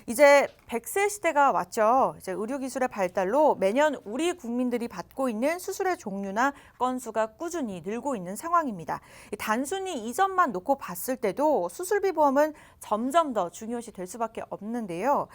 이제 100세 시대가 왔죠. 이제 의료기술의 발달로 매년 우리 국민들이 받고 있는 수술의 종류나 건수가 꾸준히 늘고 있는 상황입니다. 단순히 이 점만 놓고 봤을 때도 수술비 보험은 점점 더 중요시 될 수밖에 없는데요.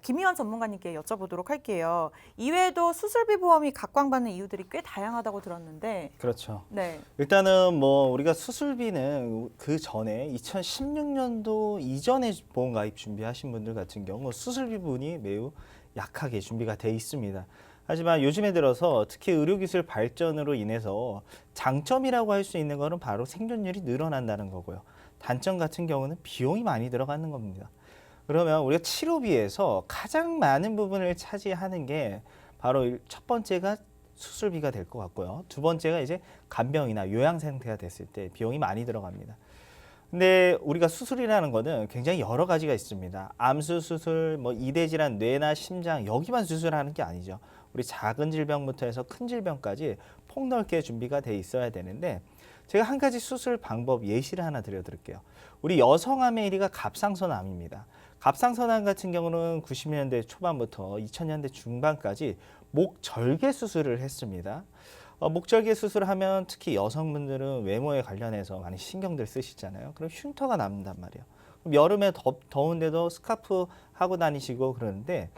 김희원 전문가님께 여쭤보도록 할게요. 이외에도 수술비 보험이 각광받는 이유들이 꽤 다양하다고 들었는데. 그렇죠. 네. 일단은 뭐 우리가 수술비는 그 전에 2016년도 이전에 보험 가입 준비하신 분들 같은 경우 수술비 부분이 매우 약하게 준비가 돼 있습니다. 하지만 요즘에 들어서 특히 의료기술 발전으로 인해서 장점이라고 할 수 있는 것은 바로 생존율이 늘어난다는 거고요. 단점 같은 경우는 비용이 많이 들어가는 겁니다. 그러면 우리가 치료비에서 가장 많은 부분을 차지하는 게 바로 첫 번째가 수술비가 될 것 같고요. 두 번째가 이제 간병이나 요양 상태가 됐을 때 비용이 많이 들어갑니다. 근데 우리가 수술이라는 거는 굉장히 여러 가지가 있습니다. 암수 수술, 뭐 이대 질환, 뇌나 심장 여기만 수술하는 게 아니죠. 우리 작은 질병부터 해서 큰 질병까지 폭넓게 준비가 돼 있어야 되는데 제가 한 가지 수술 방법 예시를 하나 드릴게요. 우리 여성암의 1위가 갑상선암입니다. 갑상선암 같은 경우는 90년대 초반부터 2000년대 중반까지 목절개 수술을 했습니다. 목절개 수술하면 특히 여성분들은 외모에 관련해서 많이 신경들 쓰시잖아요. 그럼 흉터가 남는단 말이에요. 그럼 여름에 더운데도 스카프 하고 다니시고 그러는데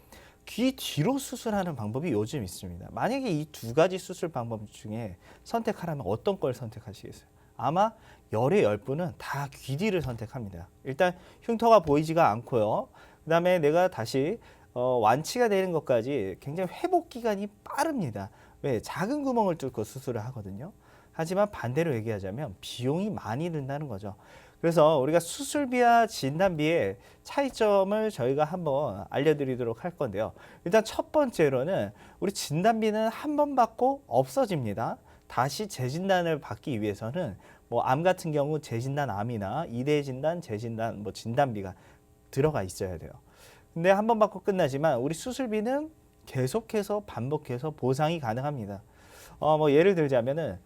귀 뒤로 수술하는 방법이 요즘 있습니다. 만약에 이 두 가지 수술 방법 중에 선택하라면 어떤 걸 선택하시겠어요? 아마 열의 10분은 다 귀 뒤를 선택합니다. 일단 흉터가 보이지가 않고요. 그다음에 내가 다시 완치가 되는 것까지 굉장히 회복 기간이 빠릅니다. 왜? 작은 구멍을 뚫고 수술을 하거든요. 하지만 반대로 얘기하자면 비용이 많이 든다는 거죠. 그래서 우리가 수술비와 진단비의 차이점을 저희가 한번 알려드리도록 할 건데요. 일단 첫 번째로는 우리 진단비는 한 번 받고 없어집니다. 다시 재진단을 받기 위해서는 뭐 암 같은 경우 재진단 암이나 이대 진단, 재진단, 뭐 진단비가 들어가 있어야 돼요. 근데 한 번 받고 끝나지만 우리 수술비는 계속해서 반복해서 보상이 가능합니다. 뭐 예를 들자면은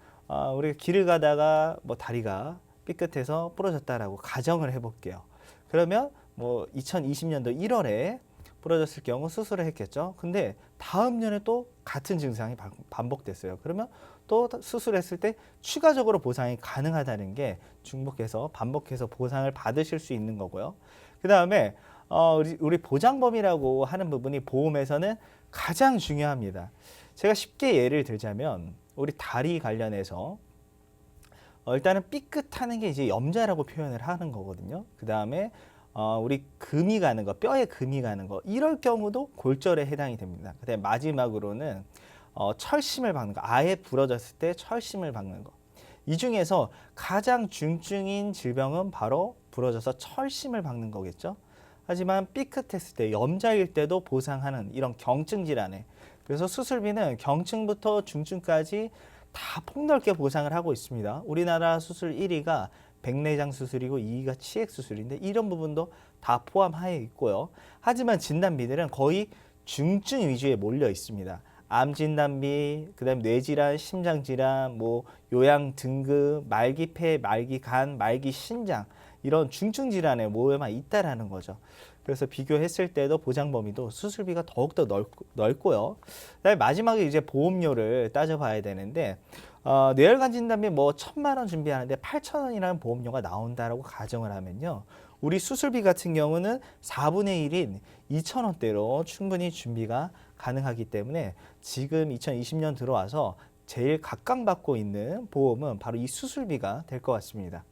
우리가 길을 가다가 뭐 다리가 삐끗해서 부러졌다라고 가정을 해볼게요. 그러면 뭐 2020년도 1월에 부러졌을 경우 수술을 했겠죠. 근데 다음 년에 또 같은 증상이 반복됐어요. 그러면 또 수술했을 때 추가적으로 보상이 가능하다는 게 중복해서 반복해서 보상을 받으실 수 있는 거고요. 그 다음에 우리 보장범위라고 하는 부분이 보험에서는 가장 중요합니다. 제가 쉽게 예를 들자면 우리 다리 관련해서 일단은 삐끗하는 게 이제 염좌라고 표현을 하는 거거든요. 그 다음에 우리 금이 가는 거, 뼈에 금이 가는 거 이럴 경우도 골절에 해당이 됩니다. 그다음에 마지막으로는 철심을 박는 거, 아예 부러졌을 때 철심을 박는 거. 이 중에서 가장 중증인 질병은 바로 부러져서 철심을 박는 거겠죠. 하지만 삐끗했을 때, 염좌일 때도 보상하는 이런 경증 질환에 그래서 수술비는 경증부터 중증까지 다 폭넓게 보상을 하고 있습니다. 우리나라 수술 1위가 백내장 수술이고 2위가 치액 수술인데 이런 부분도 다 포함하여 있고요. 하지만 진단비들은 거의 중증 위주에 몰려 있습니다. 암 진단비, 그다음 뇌질환, 심장질환, 뭐 요양 등급, 말기 폐, 말기 간, 말기 신장 이런 중증 질환에 모여만 있다라는 거죠. 그래서 비교했을 때도 보장 범위도 수술비가 더욱더 넓고요. 그다음에 마지막에 이제 보험료를 따져봐야 되는데 뇌혈관 진단비 뭐 1,000만 원 준비하는데 8,000원이라는 보험료가 나온다라고 가정을 하면요. 우리 수술비 같은 경우는 4분의 1인 2,000원대로 충분히 준비가 가능하기 때문에 지금 2020년 들어와서 제일 각광받고 있는 보험은 바로 이 수술비가 될 것 같습니다.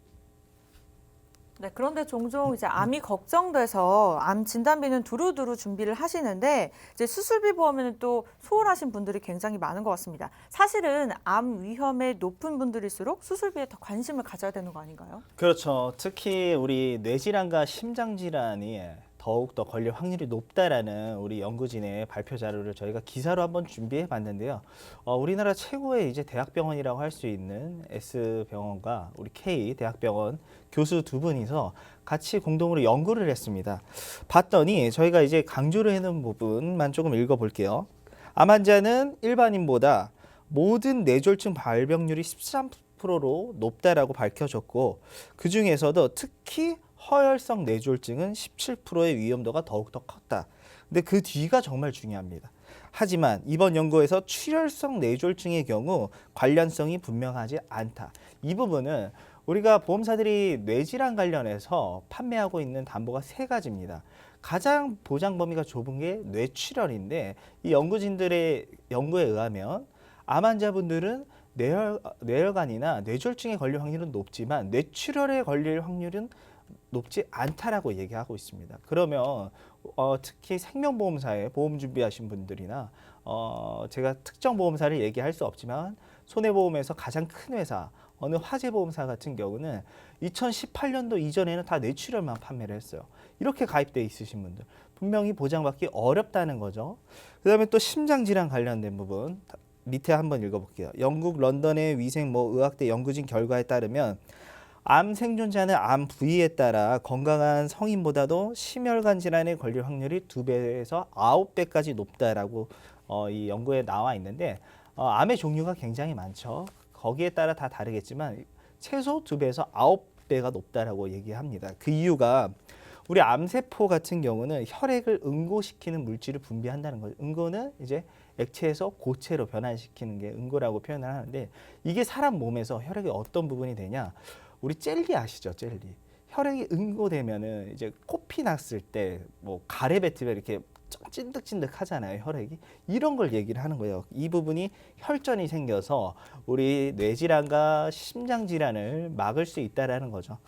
네, 그런데 종종 이제 암이 걱정돼서 암 진단비는 두루두루 준비를 하시는데 이제 수술비 보험에는 또 소홀하신 분들이 굉장히 많은 것 같습니다. 사실은 암 위험이 높은 분들일수록 수술비에 더 관심을 가져야 되는 거 아닌가요? 그렇죠. 특히 우리 뇌질환과 심장질환이 더욱더 걸릴 확률이 높다라는 우리 연구진의 발표 자료를 저희가 기사로 한번 준비해 봤는데요. 우리나라 최고의 이제 대학병원이라고 할 수 있는 S병원과 우리 K대학병원 교수 두 분이서 같이 공동으로 연구를 했습니다. 봤더니 저희가 이제 강조를 해놓은 부분만 조금 읽어볼게요. 암 환자는 일반인보다 모든 뇌졸중 발병률이 13%로 높다라고 밝혀졌고 그 중에서도 특히 허혈성 뇌졸중은 17%의 위험도가 더욱더 컸다. 근데 그 뒤가 정말 중요합니다. 하지만 이번 연구에서 출혈성 뇌졸중의 경우 관련성이 분명하지 않다. 이 부분은 우리가 보험사들이 뇌질환 관련해서 판매하고 있는 담보가 세 가지입니다. 가장 보장 범위가 좁은 게 뇌출혈인데 이 연구진들의 연구에 의하면 암 환자분들은 뇌혈관이나 뇌졸중에 걸릴 확률은 높지만 뇌출혈에 걸릴 확률은 높지 않다라고 얘기하고 있습니다. 그러면 특히 생명보험사에 보험 준비하신 분들이나 제가 특정 보험사를 얘기할 수 없지만 손해보험에서 가장 큰 회사 어느 화재보험사 같은 경우는 2018년도 이전에는 다 뇌출혈만 판매를 했어요. 이렇게 가입돼 있으신 분들 분명히 보장받기 어렵다는 거죠. 그다음에 또 심장질환 관련된 부분 밑에 한번 읽어볼게요. 영국 런던의 위생 의학대 연구진 결과에 따르면 암 생존자는 암 부위에 따라 건강한 성인보다도 심혈관 질환에 걸릴 확률이 2배에서 9배까지 높다라고 이 연구에 나와 있는데 암의 종류가 굉장히 많죠. 거기에 따라 다 다르겠지만 최소 2배에서 9배가 높다라고 얘기합니다. 그 이유가 우리 암세포 같은 경우는 혈액을 응고시키는 물질을 분비한다는 거죠. 응고는 이제 액체에서 고체로 변환시키는 게 응고라고 표현을 하는데 이게 사람 몸에서 혈액의 어떤 부분이 되냐? 우리 젤리 아시죠? 젤리. 혈액이 응고되면은 이제 코피 났을 때 가래 뱉으면 이렇게 찐득찐득 하잖아요, 혈액이. 이런 걸 얘기를 하는 거예요. 이 부분이 혈전이 생겨서 우리 뇌질환과 심장질환을 막을 수 있다라는 거죠.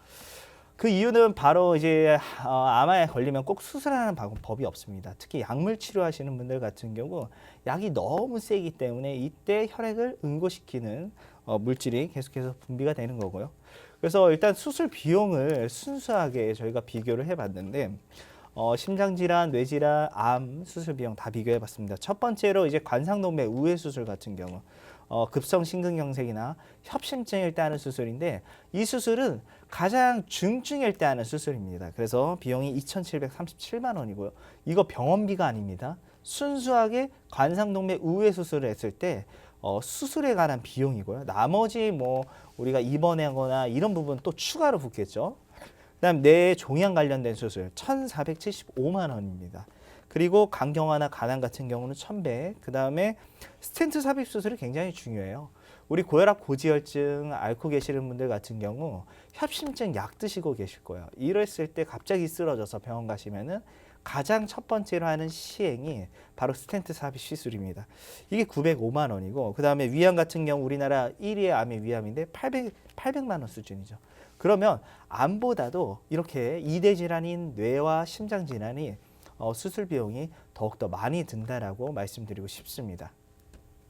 그 이유는 바로 이제 암에 걸리면 꼭 수술하는 법이 없습니다. 특히 약물 치료하시는 분들 같은 경우 약이 너무 세기 때문에 이때 혈액을 응고시키는 물질이 계속해서 분비가 되는 거고요. 그래서 일단 수술 비용을 순수하게 저희가 비교를 해봤는데 심장질환, 뇌질환, 암 수술 비용 다 비교해봤습니다. 첫 번째로 이제 관상동맥 우회 수술 같은 경우 급성 심근경색이나 협심증일 때 하는 수술인데 이 수술은 가장 중증일 때 하는 수술입니다. 그래서 비용이 2,737만 원이고요. 이거 병원비가 아닙니다. 순수하게 관상동맥 우회 수술을 했을 때 수술에 관한 비용이고요. 나머지 우리가 입원하거나 이런 부분 또 추가로 붙겠죠. 그다음 뇌 종양 관련된 수술 1,475만 원입니다. 그리고 간경화나 간암 같은 경우는 1,100. 그다음에 스텐트 삽입 수술이 굉장히 중요해요. 우리 고혈압, 고지혈증 앓고 계시는 분들 같은 경우 협심증 약 드시고 계실 거예요. 이랬을 때 갑자기 쓰러져서 병원 가시면은 가장 첫 번째로 하는 시행이 바로 스텐트 삽입 시술입니다. 이게 905만 원이고 그다음에 위암 같은 경우 우리나라 1위의 암의 위암인데 800만 원 수준이죠. 그러면 암보다도 이렇게 2대 질환인 뇌와 심장 질환이 수술 비용이 더욱더 많이 든다라고 말씀드리고 싶습니다.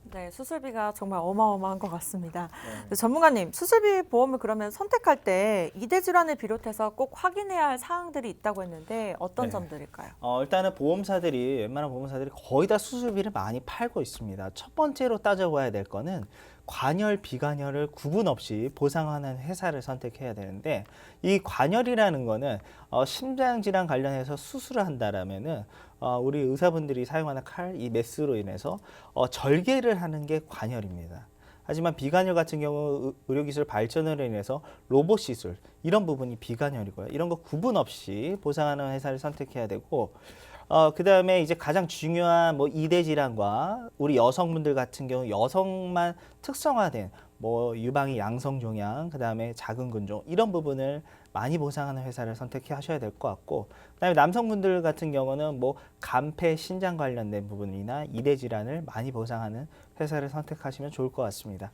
네, 수술비가 정말 어마어마한 것 같습니다. 전문가님, 수술비 보험을 그러면 선택할 때 2대 질환을 비롯해서 꼭 확인해야 할 사항들이 있다고 했는데 어떤 네. 점들일까요? 일단은 웬만한 보험사들이 거의 다 수술비를 많이 팔고 있습니다. 첫 번째로 따져봐야 될 거는 관열, 비관열을 구분 없이 보상하는 회사를 선택해야 되는데 이 관열이라는 거는 심장질환 관련해서 수술을 한다라면은 우리 의사분들이 사용하는 칼, 이 메스로 인해서 절개를 하는 게 관열입니다. 하지만 비관열 같은 경우 의료기술 발전으로 인해서 로봇 시술 이런 부분이 비관열이고요. 이런 거 구분 없이 보상하는 회사를 선택해야 되고 그다음에 이제 가장 중요한 2대 질환과 우리 여성분들 같은 경우 여성만 특성화된 유방이 양성 종양, 그다음에 작은 근종 이런 부분을 많이 보상하는 회사를 선택하셔야 될 것 같고 그다음에 남성분들 같은 경우는 간폐, 신장 관련된 부분이나 2대 질환을 많이 보상하는 회사를 선택하시면 좋을 것 같습니다.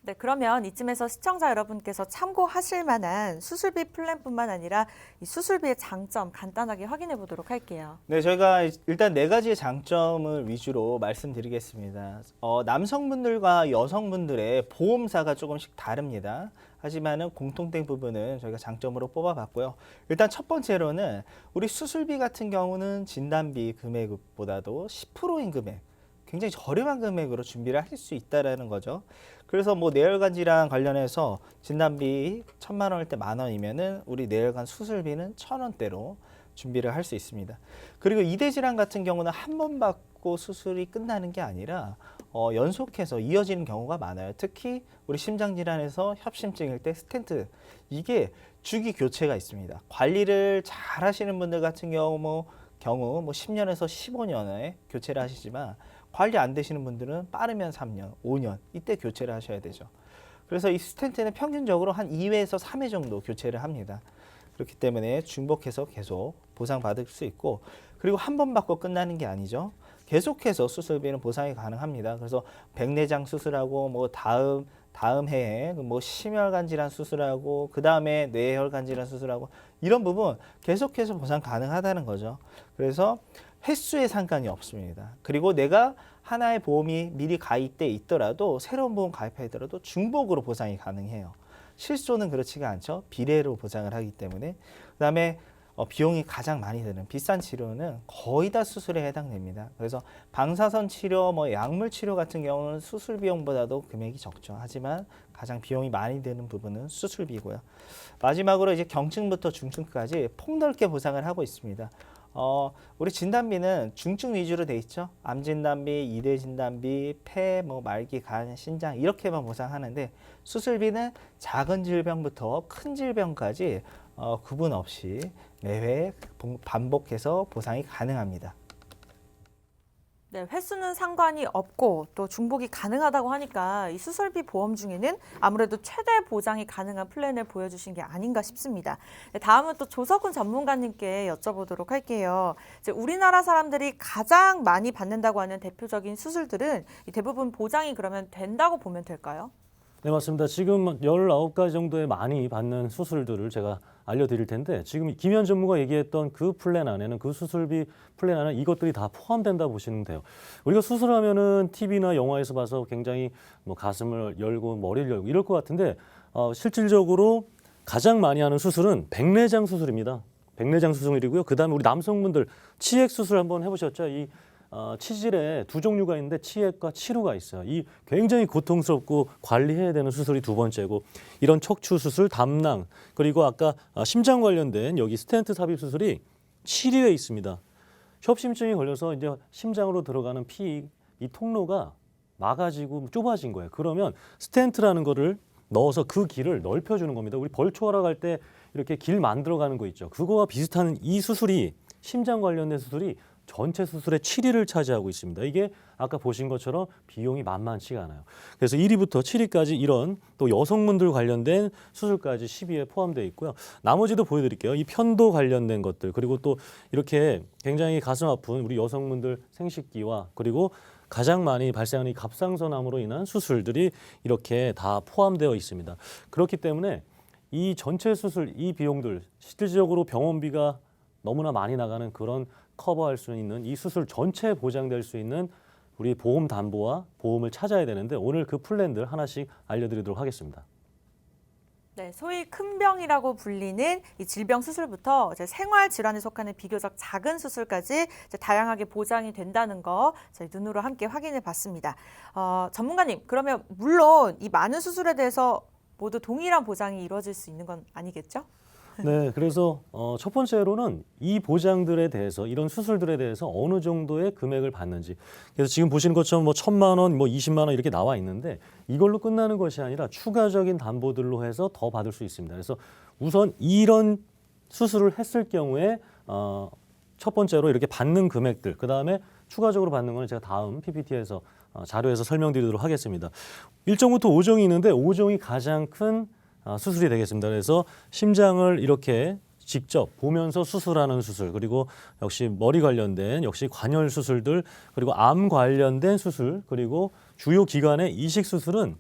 네, 그러면 이쯤에서 시청자 여러분께서 참고하실 만한 수술비 플랜뿐만 아니라 이 수술비의 장점 간단하게 확인해 보도록 할게요. 네, 저희가 일단 4가지의 장점을 위주로 말씀드리겠습니다. 남성분들과 여성분들의 보험사가 조금씩 다릅니다. 하지만은 공통된 부분은 저희가 장점으로 뽑아봤고요. 일단 첫 번째로는 우리 수술비 같은 경우는 진단비 금액보다도 10%인 금액, 굉장히 저렴한 금액으로 준비를 하실 수 있다라는 거죠. 그래서 뇌혈관 질환 관련해서 진단비 1,000만 원일 때 10,000원이면은 우리 뇌혈관 수술비는 1,000원대로 준비를 할 수 있습니다. 그리고 이대 질환 같은 경우는 한 번 받고 수술이 끝나는 게 아니라 연속해서 이어지는 경우가 많아요. 특히 우리 심장 질환에서 협심증일 때 스텐트, 이게 주기 교체가 있습니다. 관리를 잘 하시는 분들 같은 경우 뭐 10년에서 15년에 교체를 하시지만, 관리 안 되시는 분들은 빠르면 3년, 5년 이때 교체를 하셔야 되죠. 그래서 이 스텐트는 평균적으로 한 2회에서 3회 정도 교체를 합니다. 그렇기 때문에 중복해서 계속 보상받을 수 있고, 그리고 한 번 받고 끝나는 게 아니죠. 계속해서 수술비는 보상이 가능합니다. 그래서 백내장 수술하고 뭐 다음 해에 뭐 심혈관 질환 수술하고 그 다음에 뇌혈관 질환 수술하고 이런 부분 계속해서 보상 가능하다는 거죠. 그래서 횟수에 상관이 없습니다. 그리고 내가 하나의 보험이 미리 가입돼 있더라도, 새로운 보험 가입하더라도 중복으로 보상이 가능해요. 실손은 그렇지가 않죠. 비례로 보상을 하기 때문에. 그다음에 비용이 가장 많이 드는 비싼 치료는 거의 다 수술에 해당됩니다. 그래서 방사선 치료, 뭐 약물 치료 같은 경우는 수술 비용보다도 금액이 적죠. 하지만 가장 비용이 많이 드는 부분은 수술비고요. 마지막으로 이제 경증부터 중증까지 폭넓게 보상을 하고 있습니다. 우리 진단비는 중증 위주로 돼 있죠. 암 진단비, 이대 진단비, 폐, 뭐 말기, 간, 신장 이렇게만 보상하는데, 수술비는 작은 질병부터 큰 질병까지 구분 없이 매회 반복해서 보상이 가능합니다. 네, 횟수는 상관이 없고 또 중복이 가능하다고 하니까 이 수술비 보험 중에는 아무래도 최대 보장이 가능한 플랜을 보여주신 게 아닌가 싶습니다. 네, 다음은 또 조석훈 전문가님께 여쭤보도록 할게요. 이제 우리나라 사람들이 가장 많이 받는다고 하는 대표적인 수술들은 대부분 보장이 그러면 된다고 보면 될까요? 네, 맞습니다. 지금 19가지 정도의 많이 받는 수술들을 제가 알려드릴 텐데, 지금 김현 전무가 얘기했던 그 플랜 안에는, 그 수술비 플랜 안에 이것들이 다 포함된다 보시면 돼요. 우리가 수술하면은 TV나 영화에서 봐서 굉장히 뭐 가슴을 열고 머리를 열고 이럴 것 같은데, 실질적으로 가장 많이 하는 수술은 백내장 수술입니다. 백내장 수술이고요. 그다음에 우리 남성분들 치액 수술 한번 해보셨죠? 이 치질에 두 종류가 있는데 치액과 치루가 있어요. 이 굉장히 고통스럽고 관리해야 되는 수술이 두 번째고, 이런 척추 수술, 담낭, 그리고 아까 심장 관련된 여기 스텐트 삽입 수술이 7위에 있습니다. 협심증이 걸려서 이제 심장으로 들어가는 피, 이 통로가 막아지고 좁아진 거예요. 그러면 스텐트라는 거를 넣어서 그 길을 넓혀주는 겁니다. 우리 벌초하러 갈 때 이렇게 길 만들어가는 거 있죠. 그거와 비슷한 이 수술이, 심장 관련된 수술이 전체 수술의 7위를 차지하고 있습니다. 이게 아까 보신 것처럼 비용이 만만치가 않아요. 그래서 1위부터 7위까지 이런 또 여성분들 관련된 수술까지 10위에 포함되어 있고요. 나머지도 보여드릴게요. 이 편도 관련된 것들, 그리고 또 이렇게 굉장히 가슴 아픈 우리 여성분들 생식기와, 그리고 가장 많이 발생하는 이 갑상선암으로 인한 수술들이 이렇게 다 포함되어 있습니다. 그렇기 때문에 이 전체 수술, 이 비용들, 실질적으로 병원비가 너무나 많이 나가는 그런 커버할 수 있는, 이 수술 전체에 보장될 수 있는 우리 보험 담보와 보험을 찾아야 되는데, 오늘 그 플랜들 하나씩 알려드리도록 하겠습니다. 네, 소위 큰 병이라고 불리는 이 질병 수술부터 이제 생활 질환에 속하는 비교적 작은 수술까지 이제 다양하게 보장이 된다는 거 저희 눈으로 함께 확인해 봤습니다. 전문가님, 그러면 물론 이 많은 수술에 대해서 모두 동일한 보장이 이루어질 수 있는 건 아니겠죠? 네, 그래서 첫 번째로는 이 보장들에 대해서, 이런 수술들에 대해서 어느 정도의 금액을 받는지. 그래서 지금 보시는 것처럼 뭐 1,000만 원, 뭐 20만 원 이렇게 나와 있는데, 이걸로 끝나는 것이 아니라 추가적인 담보들로 해서 더 받을 수 있습니다. 그래서 우선 이런 수술을 했을 경우에 첫 번째로 이렇게 받는 금액들, 그 다음에 추가적으로 받는 거는 제가 다음 PPT에서 자료에서 설명드리도록 하겠습니다. 1종부터 5종이 있는데 5종이 가장 큰 수술이 되겠습니다. 그래서 심장을 이렇게 직접 보면서 수술하는 수술, 그리고 역시 머리 관련된 역시 관열 수술들, 그리고 암 관련된 수술, 그리고 주요 기관의 이식 수술은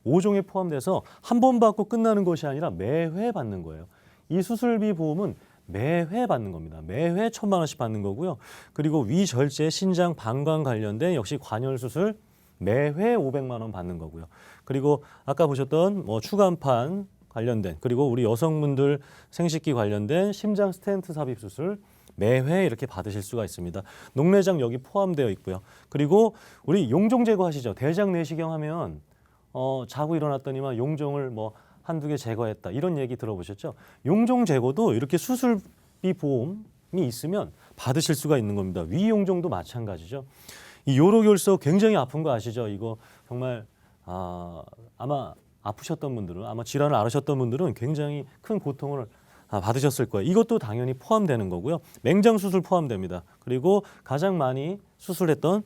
5종에 포함돼서 한 번 받고 끝나는 것이 아니라 매회 받는 거예요. 이 수술비 보험은 매회 받는 겁니다. 매회 1,000만 원씩 받는 거고요. 그리고 위절제, 신장, 방광 관련된 역시 관열 수술 매회 500만 원 받는 거고요. 그리고 아까 보셨던 뭐 추간판 관련된, 그리고 우리 여성분들 생식기 관련된 심장 스텐트 삽입 수술 매회 이렇게 받으실 수가 있습니다. 녹내장 여기 포함되어 있고요. 그리고 우리 용종 제거하시죠. 대장 내시경 하면 자고 일어났더니만 용종을 뭐 한두 개 제거했다, 이런 얘기 들어보셨죠? 용종 제거도 이렇게 수술비 보험 있으면 받으실 수가 있는 겁니다. 위용종도 마찬가지죠. 이 요로결석 굉장히 아픈 거 아시죠? 이거 정말 아마 아프셨던 분들은, 아마 질환을 앓으셨던 분들은 굉장히 큰 고통을 받으셨을 거예요. 이것도 당연히 포함되는 거고요. 맹장 수술 포함됩니다. 그리고 가장 많이 수술했던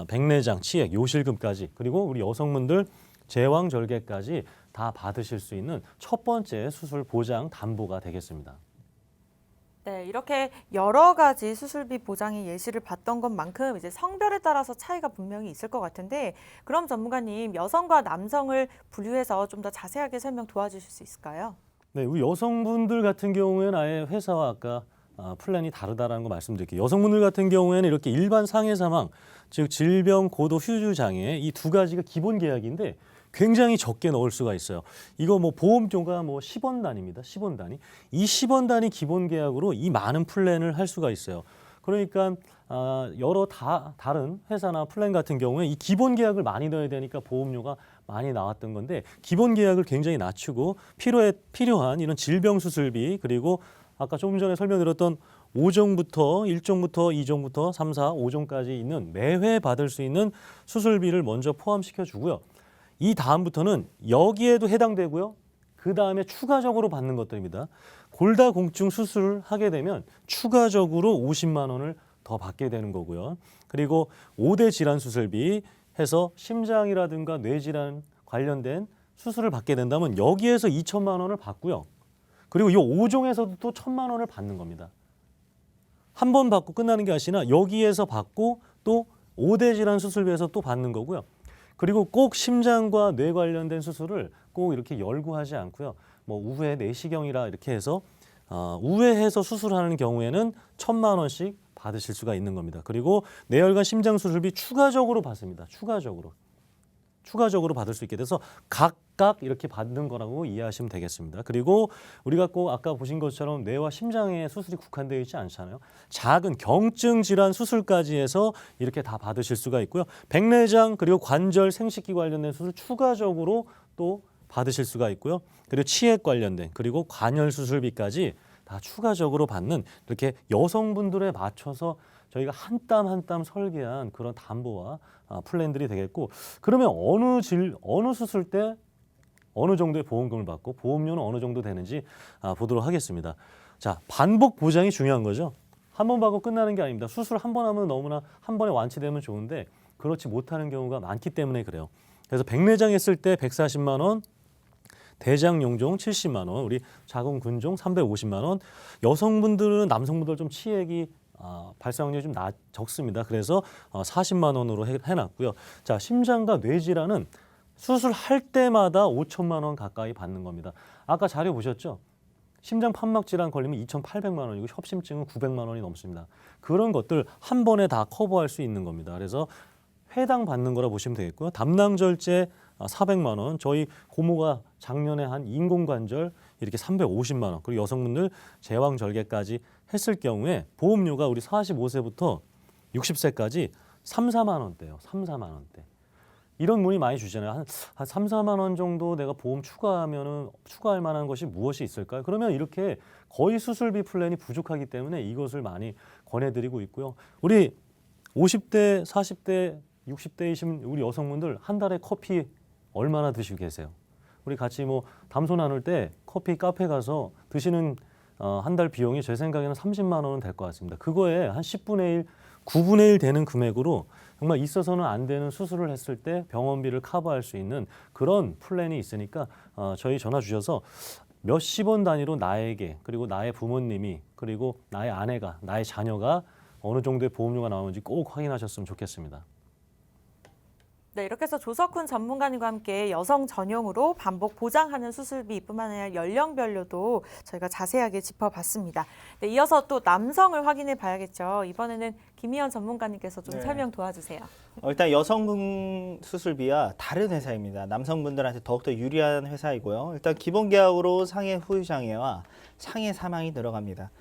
백내장, 치액, 요실금까지, 그리고 우리 여성분들 제왕절개까지 다 받으실 수 있는 첫 번째 수술 보장 담보가 되겠습니다. 네, 이렇게 여러 가지 수술비 보장의 예시를 봤던 것만큼 이제 성별에 따라서 차이가 분명히 있을 것 같은데, 그럼 전문가님, 여성과 남성을 분류해서 좀 더 자세하게 설명 도와주실 수 있을까요? 네, 우리 여성분들 같은 경우에는 아예 회사와 아까 플랜이 다르다라는 거 말씀드릴게요. 여성분들 같은 경우에는 이렇게 일반 상해 사망, 즉 질병, 고도, 휴주 장애 이 두 가지가 기본 계약인데 굉장히 적게 넣을 수가 있어요. 이거 뭐 보험료가 뭐 10원 단위입니다. 10원 단위. 이 10원 단위 기본 계약으로 이 많은 플랜을 할 수가 있어요. 그러니까 여러 다른 회사나 플랜 같은 경우에 이 기본 계약을 많이 넣어야 되니까 보험료가 많이 나왔던 건데, 기본 계약을 굉장히 낮추고 필요한 이런 질병 수술비, 그리고 아까 조금 전에 설명드렸던 5종부터 1종부터 2종부터 3, 4, 5종까지 있는 매회 받을 수 있는 수술비를 먼저 포함시켜 주고요. 이 다음부터는 여기에도 해당되고요. 그 다음에 추가적으로 받는 것들입니다. 골다공증 수술을 하게 되면 추가적으로 50만 원을 더 받게 되는 거고요. 그리고 5대 질환 수술비 해서 심장이라든가 뇌질환 관련된 수술을 받게 된다면 여기에서 2천만 원을 받고요. 그리고 이 5종에서도 또 1,000만 원을 받는 겁니다. 한 번 받고 끝나는 게 아니라 여기에서 받고 또 5대 질환 수술비에서 또 받는 거고요. 그리고 꼭 심장과 뇌 관련된 수술을 꼭 이렇게 열고 하지 않고요. 뭐 우회 내시경이라 이렇게 해서 우회해서 수술하는 경우에는 1,000만 원씩 받으실 수가 있는 겁니다. 그리고 뇌혈관 심장 수술비 추가적으로 받습니다. 추가적으로 받을 수 있게 돼서 각각 이렇게 받는 거라고 이해하시면 되겠습니다. 그리고 우리가 꼭 아까 보신 것처럼 뇌와 심장에 수술이 국한되어 있지 않잖아요. 작은 경증 질환 수술까지 해서 이렇게 다 받으실 수가 있고요. 백내장 그리고 관절 생식기 관련된 수술 추가적으로 또 받으실 수가 있고요. 그리고 치액 관련된 그리고 관열 수술비까지 다 추가적으로 받는, 이렇게 여성분들에 맞춰서 저희가 한 땀 한 땀 설계한 그런 담보와 플랜들이 되겠고, 그러면 어느 수술 때 어느 정도의 보험금을 받고 보험료는 어느 정도 되는지 보도록 하겠습니다. 자, 반복 보장이 중요한 거죠. 한 번 받고 끝나는 게 아닙니다. 수술 한 번 하면 너무나 한 번에 완치되면 좋은데 그렇지 못하는 경우가 많기 때문에 그래요. 그래서 백내장 했을 때 140만 원, 대장 용종 70만 원, 우리 자궁 근종 350만 원. 여성분들은 남성분들 좀 치액이 발생 확률이 좀 적습니다. 그래서 40만 원으로 해놨고요. 자, 심장과 뇌질환은 수술할 때마다 5천만 원 가까이 받는 겁니다. 아까 자료 보셨죠? 심장 판막 질환 걸리면 2,800만 원이고 협심증은 900만 원이 넘습니다. 그런 것들 한 번에 다 커버할 수 있는 겁니다. 그래서 해당 받는 거라 보시면 되겠고요. 담낭절제 400만 원, 저희 고모가 작년에 한 인공관절 이렇게 350만 원, 그리고 여성분들 제왕절개까지 했을 경우에 보험료가 우리 45세부터 60세까지 3, 4만 원대예요. 3, 4만 원대. 이런 문의 많이 주잖아요. 한 3, 4만 원 정도 내가 보험 추가하면은 추가할 만한 것이 무엇이 있을까요? 그러면 이렇게 거의 수술비 플랜이 부족하기 때문에 이것을 많이 권해드리고 있고요. 우리 50대, 40대, 60대이신 우리 여성분들 한 달에 커피 얼마나 드시고 계세요? 우리 같이 뭐 담소 나눌 때 커피 카페 가서 드시는 한 달 비용이 제 생각에는 30만 원은 될 것 같습니다. 그거에 한 10분의 1, 9분의 1 되는 금액으로 정말 있어서는 안 되는 수술을 했을 때 병원비를 커버할 수 있는 그런 플랜이 있으니까 저희 전화 주셔서 몇십 원 단위로 나에게, 그리고 나의 부모님이, 그리고 나의 아내가, 나의 자녀가 어느 정도의 보험료가 나오는지 꼭 확인하셨으면 좋겠습니다. 네, 이렇게 해서 조석훈 전문가님과 함께 여성 전용으로 반복 보장하는 수술비뿐만 아니라 연령별로도 저희가 자세하게 짚어봤습니다. 네, 이어서 또 남성을 확인해 봐야겠죠. 이번에는 김희연 전문가님께서 좀 설명 도와주세요. 일단 여성분 수술비와 다른 회사입니다. 남성분들한테 더욱더 유리한 회사이고요. 일단 기본 계약으로 상해 후유 장애와 상해 사망이 들어갑니다.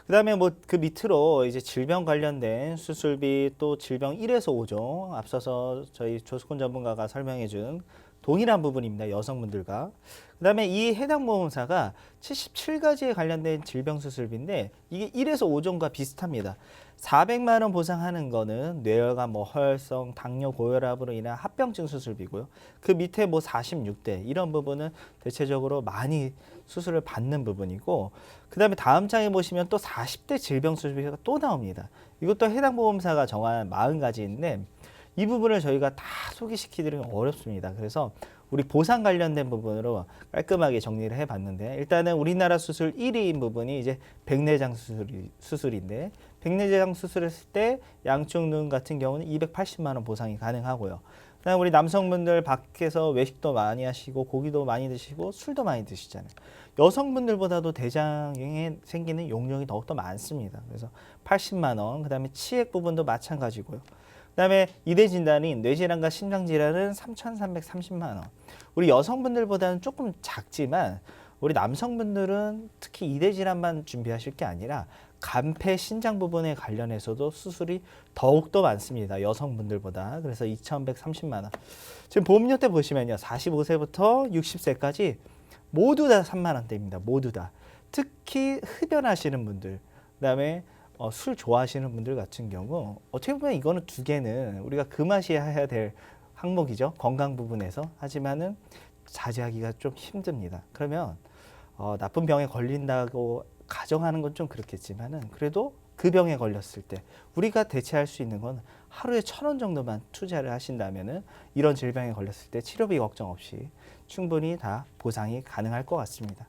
그다음에 뭐 그 밑으로 이제 질병 관련된 수술비, 또 질병 1에서 5종, 앞서서 저희 조석훈 전문가가 설명해준 동일한 부분입니다. 여성분들과. 그다음에 이 해당 보험사가 77가지에 관련된 질병 수술비인데 이게 1에서 5종과 비슷합니다. 400만 원 보상하는 거는 뇌혈관, 뭐 허혈성, 당뇨, 고혈압으로 인한 합병증 수술비고요. 그 밑에 뭐 46대 이런 부분은 대체적으로 많이 수술을 받는 부분이고, 그다음에 다음 장에 보시면 또 40대 질병 수술비가 또 나옵니다. 이것도 해당 보험사가 정한 40가지인데 이 부분을 저희가 다 소개시키기는 어렵습니다. 그래서 우리 보상 관련된 부분으로 깔끔하게 정리를 해봤는데, 일단은 우리나라 수술 1위인 부분이 이제 백내장 수술인데, 백내장 수술했을 때 양쪽 눈 같은 경우는 280만 원 보상이 가능하고요. 그다음 우리 남성분들 밖에서 외식도 많이 하시고 고기도 많이 드시고 술도 많이 드시잖아요. 여성분들보다도 대장에 생기는 용량이 더욱더 많습니다. 그래서 80만 원, 그다음에 치액 부분도 마찬가지고요. 그다음에 이대 진단인 뇌질환과 심장질환은 3,330만 원. 우리 여성분들보다는 조금 작지만 우리 남성분들은 특히 이대 질환만 준비하실 게 아니라 간폐 신장 부분에 관련해서도 수술이 더욱더 많습니다. 여성분들보다. 그래서 2,130만 원. 지금 보험료 때 보시면요. 45세부터 60세까지 모두 다 3만 원대입니다. 모두 다. 특히 흡연하시는 분들, 그다음에 술 좋아하시는 분들 같은 경우 어떻게 보면 이거는 두 개는 우리가 금하셔야 될 항목이죠. 건강 부분에서. 하지만은 자제하기가 좀 힘듭니다. 그러면 나쁜 병에 걸린다고 가정하는 건 좀 그렇겠지만은 그래도 그 병에 걸렸을 때 우리가 대체할 수 있는 건 하루에 1,000원 정도만 투자를 하신다면은 이런 질병에 걸렸을 때 치료비 걱정 없이 충분히 다 보상이 가능할 것 같습니다.